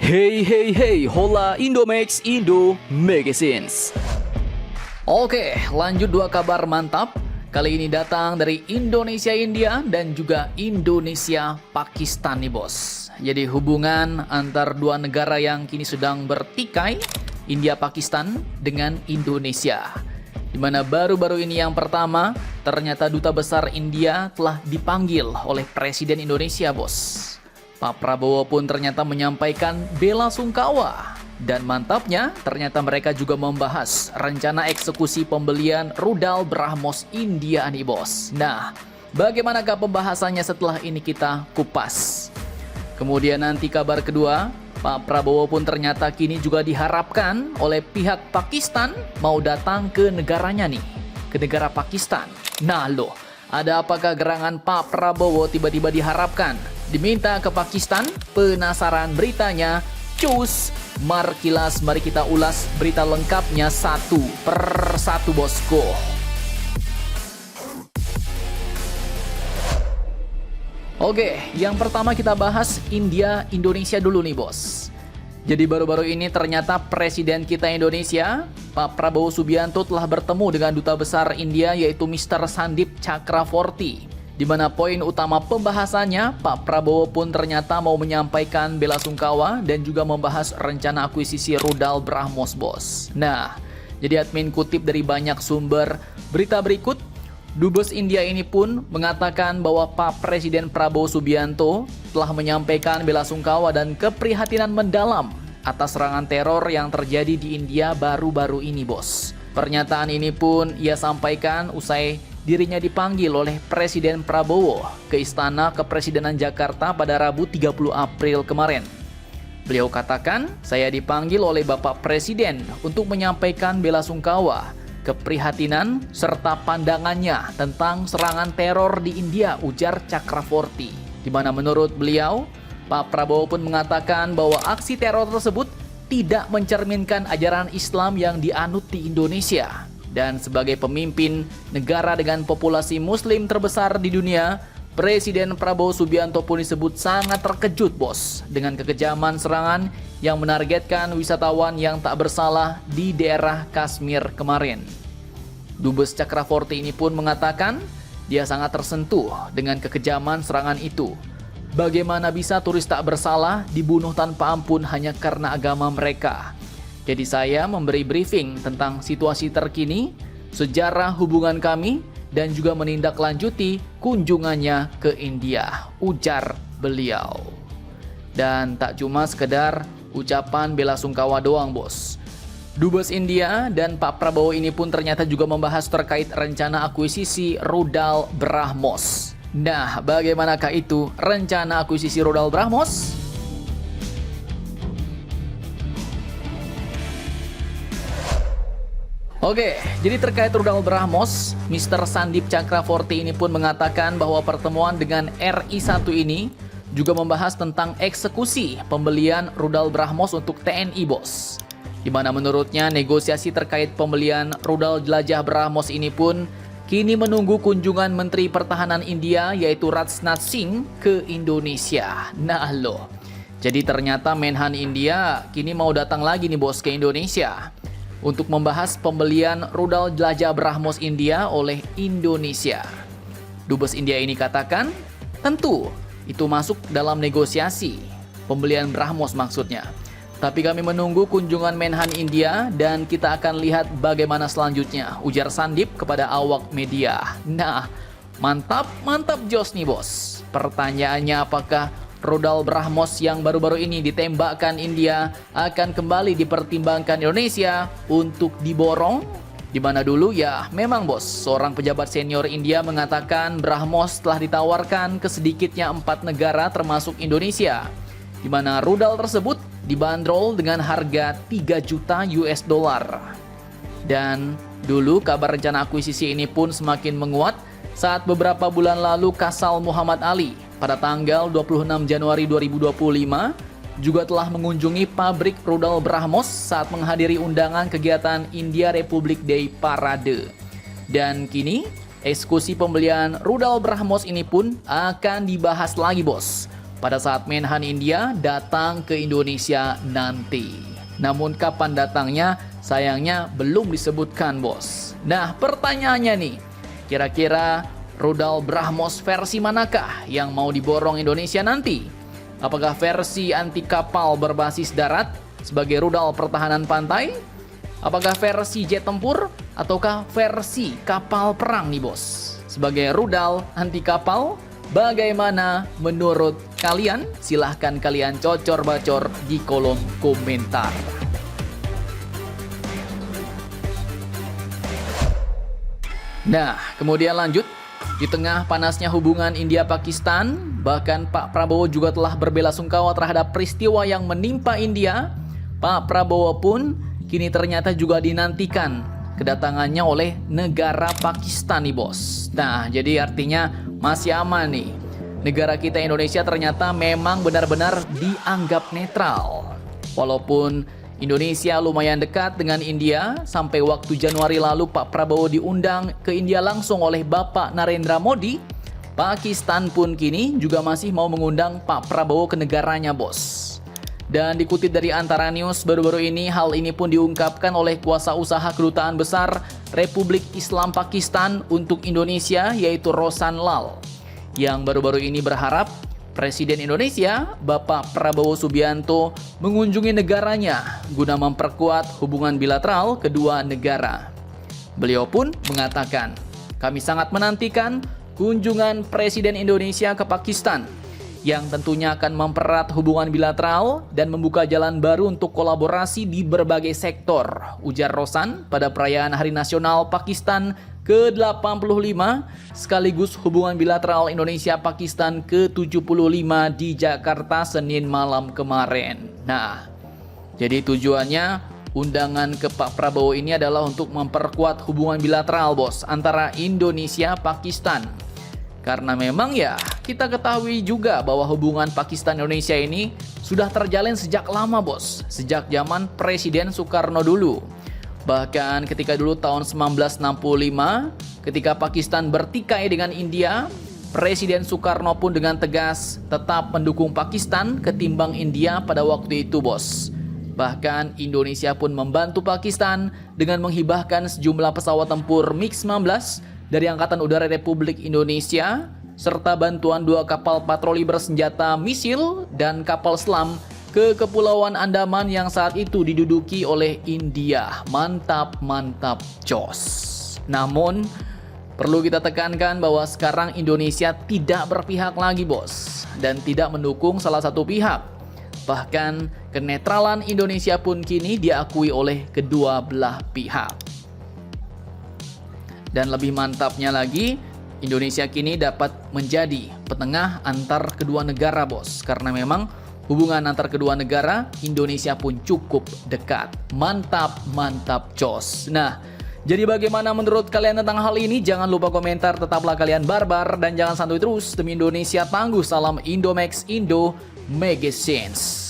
Hey hey hey, hola Indomax Indo Magazines. Oke, lanjut dua kabar mantap. Kali ini datang dari Indonesia India dan juga Indonesia Pakistan nih bos. Jadi hubungan antar dua negara yang kini sedang bertikai, India Pakistan dengan Indonesia. Dimana baru-baru ini yang pertama, ternyata Duta Besar India telah dipanggil oleh Presiden Indonesia bos. Pak Prabowo pun ternyata menyampaikan bela sungkawa. Dan mantapnya, ternyata mereka juga membahas rencana eksekusi pembelian rudal BrahMos India nih bos. Nah, bagaimanakah pembahasannya setelah ini kita kupas. Kemudian nanti kabar kedua, Pak Prabowo pun ternyata kini juga diharapkan oleh pihak Pakistan mau datang ke negaranya nih, ke negara Pakistan. Nah loh, ada apakah gerangan Pak Prabowo tiba-tiba diharapkan diminta ke Pakistan? Penasaran beritanya? Cus! Mari kita ulas berita lengkapnya satu per satu bosku. Oke, yang pertama kita bahas India-Indonesia dulu nih bos. Jadi baru-baru ini ternyata Presiden kita Indonesia, Pak Prabowo Subianto telah bertemu dengan Duta Besar India yaitu Mr. Sandip Chakravorty. Di mana poin utama pembahasannya, Pak Prabowo pun ternyata mau menyampaikan bela sungkawa dan juga membahas rencana akuisisi rudal BrahMos bos. Nah, jadi admin kutip dari banyak sumber berita berikut, Dubes India ini pun mengatakan bahwa Pak Presiden Prabowo Subianto telah menyampaikan bela sungkawa dan keprihatinan mendalam atas serangan teror yang terjadi di India baru-baru ini bos. Pernyataan ini pun ia sampaikan usai dirinya dipanggil oleh Presiden Prabowo ke Istana Kepresidenan Jakarta pada Rabu 30 April kemarin. Beliau katakan, saya dipanggil oleh Bapak Presiden untuk menyampaikan bela sungkawa, keprihatinan, serta pandangannya tentang serangan teror di India, ujar Chakravorty. Di mana menurut beliau, Pak Prabowo pun mengatakan bahwa aksi teror tersebut tidak mencerminkan ajaran Islam yang dianut di Indonesia. Dan sebagai pemimpin negara dengan populasi muslim terbesar di dunia, Presiden Prabowo Subianto pun disebut sangat terkejut bos dengan kekejaman serangan yang menargetkan wisatawan yang tak bersalah di daerah Kashmir kemarin. Dubes Chakravorty ini pun mengatakan dia sangat tersentuh dengan kekejaman serangan itu. Bagaimana bisa turis tak bersalah dibunuh tanpa ampun hanya karena agama mereka? Jadi saya memberi briefing tentang situasi terkini, sejarah hubungan kami, dan juga menindaklanjuti kunjungannya ke India, ujar beliau. Dan tak cuma sekedar ucapan bela sungkawa doang bos. Dubes India dan Pak Prabowo ini pun ternyata juga membahas terkait rencana akuisisi rudal BrahMos. Nah, bagaimanakah itu rencana akuisisi rudal BrahMos? Oke, jadi terkait rudal BrahMos, Mr. Sandip Chakravorty ini pun mengatakan bahwa pertemuan dengan RI1 ini juga membahas tentang eksekusi pembelian rudal BrahMos untuk TNI bos. Di mana menurutnya negosiasi terkait pembelian rudal jelajah BrahMos ini pun kini menunggu kunjungan Menteri Pertahanan India yaitu Rajnath Singh ke Indonesia. Nah loh, jadi ternyata Menhan India kini mau datang lagi nih bos ke Indonesia untuk membahas pembelian rudal jelajah BrahMos India oleh Indonesia. Dubes India ini katakan, tentu itu masuk dalam negosiasi pembelian BrahMos maksudnya. Tapi kami menunggu kunjungan Menhan India dan kita akan lihat bagaimana selanjutnya, ujar Sandip kepada awak media. Nah, mantap jos nih bos. Pertanyaannya apakah rudal BrahMos yang baru-baru ini ditembakkan India akan kembali dipertimbangkan Indonesia untuk diborong? Di mana dulu ya memang bos, seorang pejabat senior India mengatakan BrahMos telah ditawarkan ke sedikitnya 4 negara termasuk Indonesia. Di mana rudal tersebut dibanderol dengan harga 3 juta US dollar. Dan dulu kabar rencana akuisisi ini pun semakin menguat saat beberapa bulan lalu Kasal Muhammad Ali pada tanggal 26 Januari 2025 juga telah mengunjungi pabrik rudal BrahMos saat menghadiri undangan kegiatan India Republic Day Parade. Dan kini eksekusi pembelian rudal BrahMos ini pun akan dibahas lagi bos. pada saat Menhan India datang ke Indonesia nanti. Namun kapan datangnya sayangnya belum disebutkan, bos. Nah, pertanyaannya nih, kira-kira rudal BrahMos versi manakah yang mau diborong Indonesia nanti? Apakah versi anti kapal berbasis darat sebagai rudal pertahanan pantai? Apakah versi jet tempur ataukah versi kapal perang nih, bos? Sebagai rudal anti kapal, bagaimana menurut kalian? Silahkan kalian cocor-bacor di kolom komentar. Nah, kemudian lanjut. Di tengah panasnya hubungan India-Pakistan, bahkan Pak Prabowo juga telah berbela-sungkawa terhadap peristiwa yang menimpa India. Pak Prabowo pun kini ternyata juga dinantikan kedatangannya oleh negara Pakistan nih, bos. Nah, jadi artinya masih aman nih. Negara kita Indonesia ternyata memang benar-benar dianggap netral. Walaupun Indonesia lumayan dekat dengan India, sampai waktu Januari lalu Pak Prabowo diundang ke India langsung oleh Bapak Narendra Modi, Pakistan pun kini juga masih mau mengundang Pak Prabowo ke negaranya, bos. Dan dikutip dari Antara News, baru-baru ini hal ini pun diungkapkan oleh kuasa usaha Kedutaan Besar Republik Islam Pakistan untuk Indonesia, yaitu Rosan Lal, yang baru-baru ini berharap Presiden Indonesia, Bapak Prabowo Subianto, mengunjungi negaranya guna memperkuat hubungan bilateral kedua negara. Beliau pun mengatakan, "Kami sangat menantikan kunjungan Presiden Indonesia ke Pakistan, yang tentunya akan mempererat hubungan bilateral dan membuka jalan baru untuk kolaborasi di berbagai sektor," ujar Rosan pada perayaan Hari Nasional Pakistan ke-85 sekaligus hubungan bilateral Indonesia-Pakistan ke-75 di Jakarta Senin malam kemarin. Nah, jadi tujuannya undangan ke Pak Prabowo ini adalah untuk memperkuat hubungan bilateral, bos, antara Indonesia-Pakistan. Karena memang ya, kita ketahui juga bahwa hubungan Pakistan-Indonesia ini sudah terjalin sejak lama, bos. Sejak zaman Presiden Soekarno dulu. Bahkan ketika dulu tahun 1965, ketika Pakistan bertikai dengan India, Presiden Soekarno pun dengan tegas tetap mendukung Pakistan ketimbang India pada waktu itu, bos. Bahkan Indonesia pun membantu Pakistan dengan menghibahkan sejumlah pesawat tempur MiG-19 dari Angkatan Udara Republik Indonesia, serta bantuan 2 kapal patroli bersenjata misil dan kapal selam ke Kepulauan Andaman yang saat itu diduduki oleh India. Mantap, mantap, jos. Namun, perlu kita tekankan bahwa sekarang Indonesia tidak berpihak lagi, bos, dan tidak mendukung salah satu pihak. Bahkan, kenetralan Indonesia pun kini diakui oleh kedua belah pihak. Dan lebih mantapnya lagi, Indonesia kini dapat menjadi penengah antar kedua negara, bos. Karena memang hubungan antar kedua negara, Indonesia pun cukup dekat. Mantap, mantap, jos. Nah, jadi bagaimana menurut kalian tentang hal ini? Jangan lupa komentar, tetaplah kalian barbar, dan jangan santuy terus. Demi Indonesia tangguh, salam Indomax Indo Magazines.